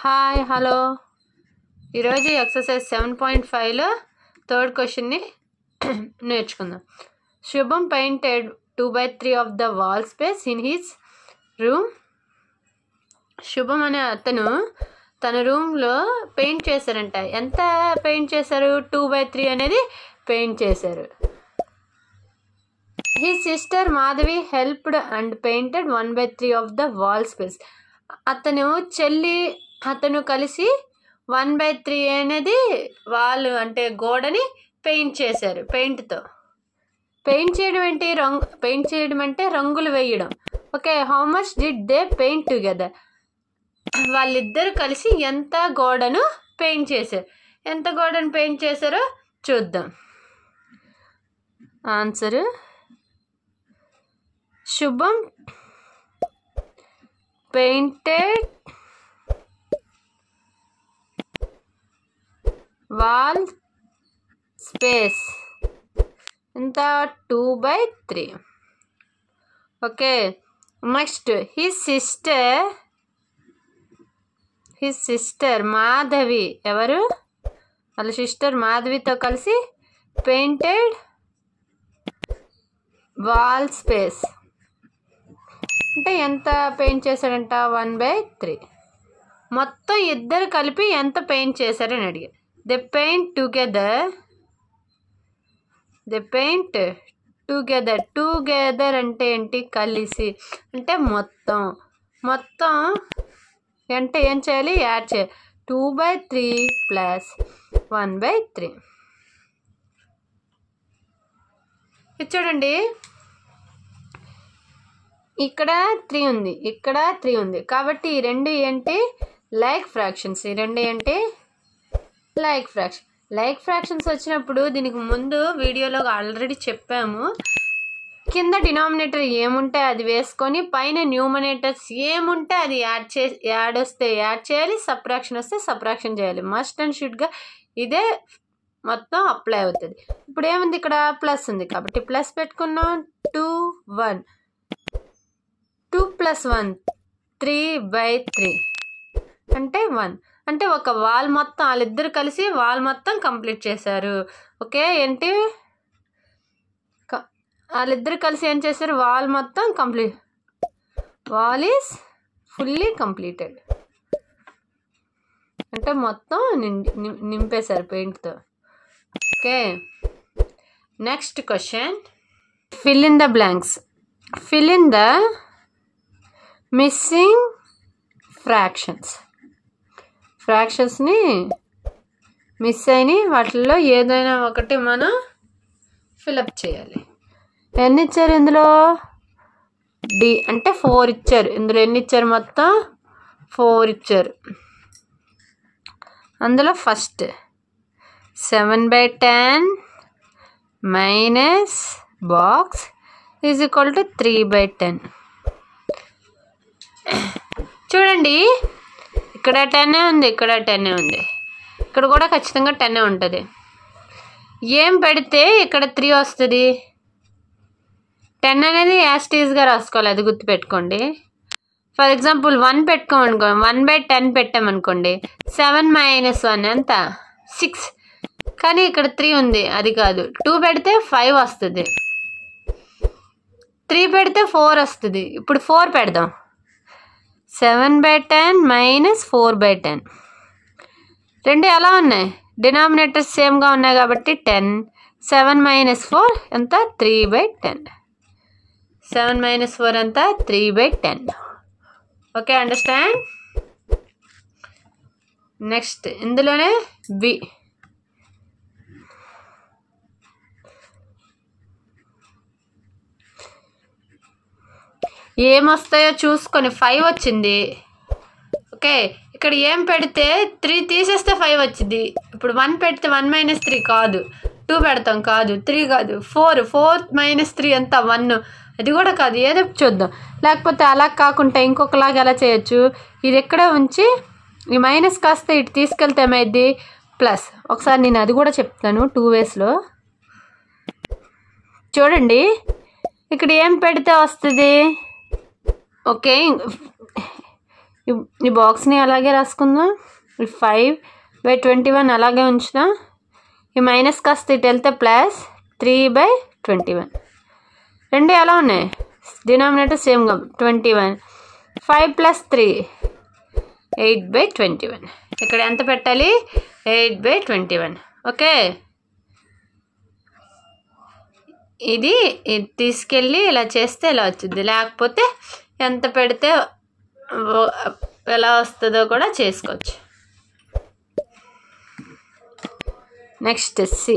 Hi hello ఈరోజు exercise 7.5లో third క్వశ్చన్ని నేర్చుకుందాం. శుభం painted 2/3 of the wall space in his room. శుభం అనే అతను తన రూమ్లో పెయింట్ చేశారంట. ఎంత పెయింట్ చేశారు? 2/3 అనేది పెయింట్ చేశారు. His sister Madhavi helped and painted 1/3 of the wall space. అతను కలిసి 1/3 అనేది వాళ్ళు అంటే గోడని పెయింట్ చేశారు. పెయింట్తో పెయింట్ చేయడం అంటే రంగులు వేయడం. Okay, how much did they paint together? వాళ్ళిద్దరు కలిసి ఎంత గోడను పెయింట్ చేశారు? ఎంత గోడను పెయింట్ చేశారో చూద్దాం. ఆన్సరు శుభం పెయింటెడ్ వాల్ స్పేస్ ఎంత? 2/3. Okay, next his sister Madhavi. ఎవరు? వాళ్ళ సిస్టర్ మాధవితో కలిసి పెయింటెడ్ వాల్ స్పేస్ అంటే ఎంత పెయింట్ చేశాడంట? 1/3. మొత్తం ఇద్దరు కలిపి ఎంత పెయింట్ చేశారని అడిగారు. దే పెయింట్ టుగెదర్ అంటే ఏంటి? కలిసి అంటే మొత్తం అంటే ఏం చేయాలి? యాడ్ చేయాలి. 2/3 ప్లస్ 1/3. ఇది చూడండి, ఇక్కడ 3 ఉంది, ఇక్కడ 3 ఉంది. కాబట్టి ఈ రెండు ఏంటి? Like fractions. ఈ రెండు ఏంటి? లైక్ ఫ్రాక్షన్స్ వచ్చినప్పుడు దీనికి ముందు వీడియోలో ఆల్రెడీ చెప్పాము. కింద డినామినేటర్ ఏముంటే అది వేసుకొని పైన న్యూమరేటర్స్ ఏముంటే అది యాడ్ వస్తే యాడ్ చేయాలి, సబ్ట్రాక్షన్ వస్తే సబ్ట్రాక్షన్ చేయాలి. మస్ట్ అండ్ షుడ్గా ఇదే మొత్తం అప్లై అవుతుంది. ఇప్పుడు ఏముంది? ఇక్కడ ప్లస్ ఉంది కాబట్టి ప్లస్ పెట్టుకున్నాం. 2 1 2 + 1 3/3 అంటే 1. అంటే ఒక వాల్ మొత్తం వాళ్ళిద్దరు కలిసి వాల్ మొత్తం కంప్లీట్ చేశారు. ఓకే, ఏంటి? వాళ్ళిద్దరు కలిసి ఏం చేశారు? వాల్ మొత్తం complete. Wall is fully completed అంటే మొత్తం నింపేశారు పెయింట్తో. Okay, next question. Fill in the blanks. Fill in the missing ఫ్రాక్షన్స్ని మిస్ అయినాయి. వాటిల్లో ఏదైనా ఒకటి మనం ఫిలప్ చేయాలి. ఎన్ని ఇచ్చారు ఇందులో? డి అంటే 4 ఇచ్చారు. ఇందులో ఎన్ని ఇచ్చారు? మొత్తం 4 ఇచ్చారు. అందులో first 7/10 minus box is equal to 3/10. చూడండి, ఇక్కడ 10 ఉంది, ఇక్కడ 10 ఉంది, ఇక్కడ కూడా ఖచ్చితంగా 10 ఉంటుంది. ఏం పెడితే ఇక్కడ 3 వస్తుంది? 10 అనేది యాస్టీస్గా రాసుకోవాలి, అది గుర్తుపెట్టుకోండి. ఫర్ ఎగ్జాంపుల్ 1 పెట్టుకోమనుకోండి, 1/10 పెట్టామనుకోండి, 7 - 1 ఎంత? 6. కానీ ఇక్కడ 3 ఉంది, అది కాదు. 2 పెడితే 5 వస్తుంది, 3 పెడితే 4 వస్తుంది. ఇప్పుడు 4 పెడదాం. 7/10 మైనస్ 4/10. రెండు ఎలా ఉన్నాయి? డినామినేటర్స్ సేమ్గా ఉన్నాయి కాబట్టి 10. 7 - 4 ఎంత? 3/10. 7 - 4 ఎంత? 3/10. Okay, understand? నెక్స్ట్ ఇందులోనే బి. ఏమొస్తాయో చూసుకొని 5 వచ్చింది. ఓకే, ఇక్కడ ఏం పెడితే 3 తీసేస్తే 5 వచ్చింది. ఇప్పుడు 1 పెడితే 1 - 3 కాదు, 2 పెడతాం కాదు, 3 కాదు, 4 - 3 ఎంత? 1. అది కూడా కాదు, ఏదో చూద్దాం. లేకపోతే అలా కాకుండా ఇంకొకలాగా ఎలా చేయొచ్చు? ఇది ఎక్కడే ఉంచి ఈ మైనస్ కాస్త ఇటు తీసుకెళ్తే ఏమైంది? ప్లస్. ఒకసారి నేను అది కూడా చెప్తాను 2 వేస్లో. చూడండి, ఇక్కడ ఏం పెడితే వస్తుంది? ఓకే, ఈ బాక్స్ని అలాగే రాసుకుందాం. ఈ 5/21 అలాగే ఉంచుదాం. ఈ మైనస్ కాస్త ఇటు వెళ్తే ప్లస్ 3/21. రెండు ఎలా ఉన్నాయి? డినామినేటర్ సేమ్గా 21. 5 + 3 8/21. ఇక్కడ ఎంత పెట్టాలి? 8/21. ఓకే, ఇది తీసుకెళ్ళి ఇలా చేస్తే ఇలా వచ్చింది. లేకపోతే ఎంత పెడితే ఎలా వస్తుందో కూడా చేసుకోవచ్చు. Next C.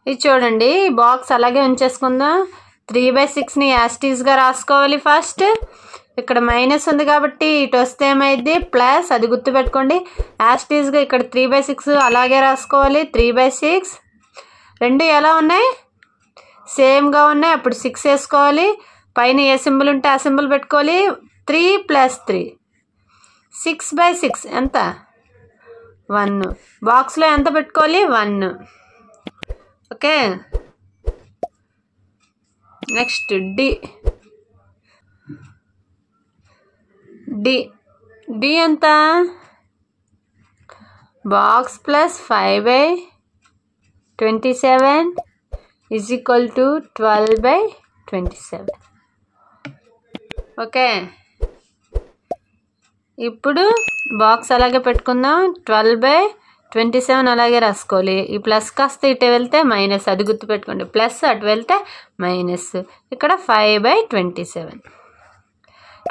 ఇది చూడండి, బాక్స్ అలాగే ఉంచేసుకుందాం. 3/6ని యాస్టీస్గా రాసుకోవాలి. ఫస్ట్ ఇక్కడ మైనస్ ఉంది కాబట్టి ఇటు వస్తే ఏమైంది? ప్లస్. అది గుర్తుపెట్టుకోండి. యాస్టీస్గా ఇక్కడ 3/6 అలాగే రాసుకోవాలి. 3/6 రెండు ఎలా ఉన్నాయి? సేమ్గా ఉన్నాయి. అప్పుడు 6 వేసుకోవాలి. పైన ఏ సింబల్ ఉంటే ఆ సింబల్ పెట్టుకోవాలి. 3 + 3 6/6 ఎంత? 1. బాక్స్లో ఎంత పెట్టుకోవాలి? 1. Okay, next D. డి ఎంత? Box plus 5/27 = 12/27. ఓకే, ఇప్పుడు బాక్స్ అలాగే పెట్టుకుందాం. 12/27 అలాగే రాసుకోవాలి. ఈ ప్లస్ కాస్త ఇటు వెళ్తే మైనస్. అది గుర్తుపెట్టుకోండి. ప్లస్ అటు వెళ్తే మైనస్. ఇక్కడ 5/27.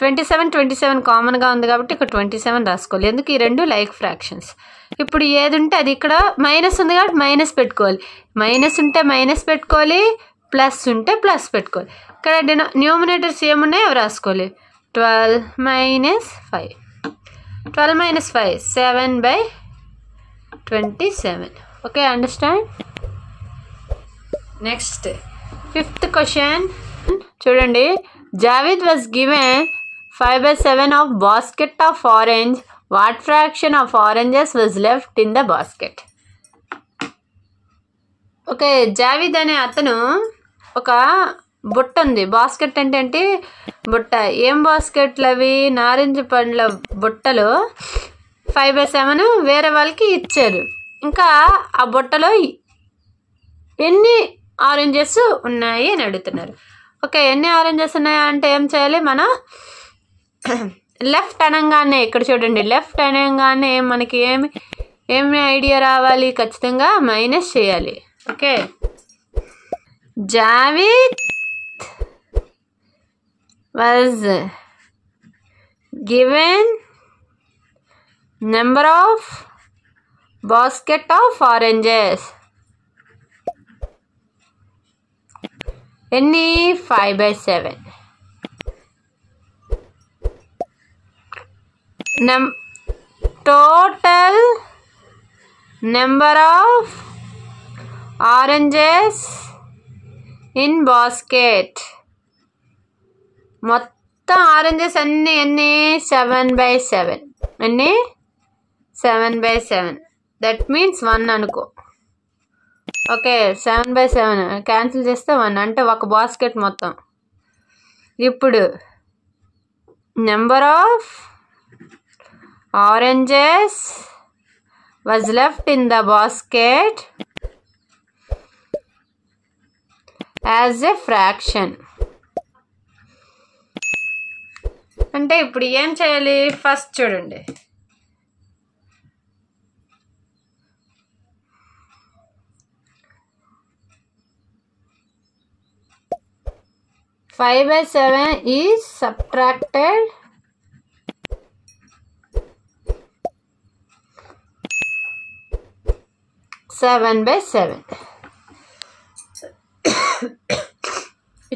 27 కామన్గా ఉంది కాబట్టి ఇక్కడ 27 రాసుకోవాలి. ఎందుకు? ఈ రెండు లైక్ ఫ్రాక్షన్స్. ఇప్పుడు ఏది ఉంటే అది, ఇక్కడ మైనస్ ఉంది కాబట్టి మైనస్ పెట్టుకోవాలి. మైనస్ ఉంటే మైనస్ పెట్టుకోవాలి, ప్లస్ ఉంటే ప్లస్ పెట్టుకోవాలి. ఇక్కడ న్యూమినేటర్స్ ఏమున్నాయో అవి రాసుకోవాలి. 12 - 5 12 - 5 7/27. Okay, understand? Next 5th question చూడండి. Javed was given 5/7 of basket of orange. What fraction of oranges was left in the basket? Okay, Javed అనే అతను ఒక బుట్ట ఉంది. బాస్కెట్ అంటే ఏంటి? బుట్ట. ఏం బాస్కెట్లు అవి? నారింజ పండ్ల బుట్టలు 5/7 వేరే వాళ్ళకి ఇచ్చారు. ఇంకా ఆ బుట్టలో ఎన్ని ఆరెంజెస్ ఉన్నాయి అని అడుగుతున్నారు. ఓకే, ఎన్ని ఆరెంజెస్ ఉన్నాయా అంటే ఏం చేయాలి? మనం లెఫ్ట్ అనగానే, ఇక్కడ చూడండి, లెఫ్ట్ అనగానే మనకి ఏమి ఐడియా రావాలి? ఖచ్చితంగా మైనస్ చేయాలి. Okay, Javed was given number of basket of oranges. ఎన్ని? 5/7. Total number of oranges in basket. మొత్తం ఆరెంజెస్ అన్నీ ఎన్ని? 7/7. ఎన్ని? 7/7. దట్ మీన్స్ 1 అనుకో. ఓకే, 7/7 క్యాన్సిల్ చేస్తే 1 అంటే ఒక బాస్కెట్ మొత్తం. ఇప్పుడు number of oranges was left in the basket as a fraction. అంటే ఇప్పుడు ఏం చేయాలి? ఫస్ట్ చూడండి, five by 7 is subtracted 7/7.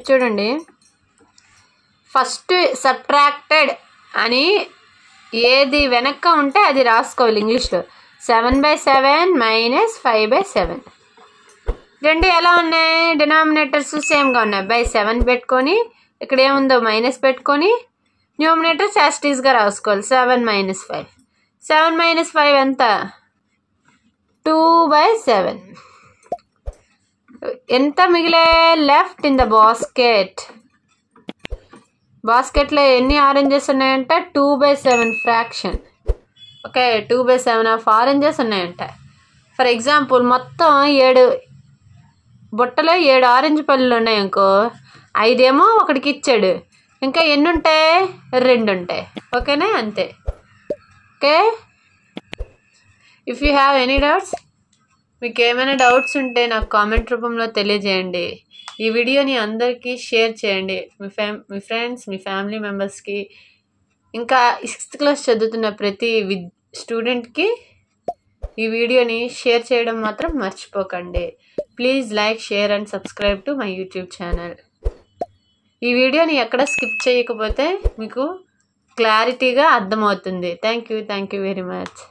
చూడండి, ఫస్ట్ సబ్ట్రాక్టెడ్ అని ఏది వెనక్క ఉంటే అది రాసుకోవాలి ఇంగ్లీష్లో. 7/7 మైనస్ 5/7. రెండు ఎలా ఉన్నాయి? డినామినేటర్స్ సేమ్గా ఉన్నాయి. బై 7 పెట్టుకొని ఇక్కడ ఏముందో మైనస్ పెట్టుకొని న్యూమినేటర్స్ యాస్టీస్గా రాసుకోవాలి. 7 - 5. 7 - 5 ఎంత? 2/7. ఎంత మిగిలే లెఫ్ట్ ఇన్ ద బాస్కెట్లో ఎన్ని ఆరెంజెస్ ఉన్నాయంట? 2/7 ఫ్రాక్షన్. ఓకే, 2/7 ఆఫ్ ఆరెంజెస్ ఉన్నాయంట. ఫర్ ఎగ్జాంపుల్ మొత్తం 7 బుట్టలో 7 ఆరెంజ్ పళ్ళు ఉన్నాయి అనుకో, 5 ఏమో ఒకడికి ఇచ్చాడు, ఇంకా ఎన్ని ఉంటాయి? 2 ఉంటాయి. ఓకేనా? అంతే. Okay, if you have any doubts, మీకు ఏమైనా డౌట్స్ ఉంటే నాకు కామెంట్ రూపంలో తెలియజేయండి. ఈ వీడియోని అందరికీ షేర్ చేయండి, మీ ఫ్రెండ్స్, మీ ఫ్యామిలీ మెంబర్స్కి, ఇంకా 6th క్లాస్ చదువుతున్న ప్రతి స్టూడెంట్కి ఈ వీడియోని షేర్ చేయడం మాత్రం మర్చిపోకండి. Please like, share and subscribe to my YouTube channel. ఈ వీడియోని ఎక్కడ స్కిప్ చేయకపోతే మీకు క్లారిటీగా అర్థమవుతుంది. Thank you very much.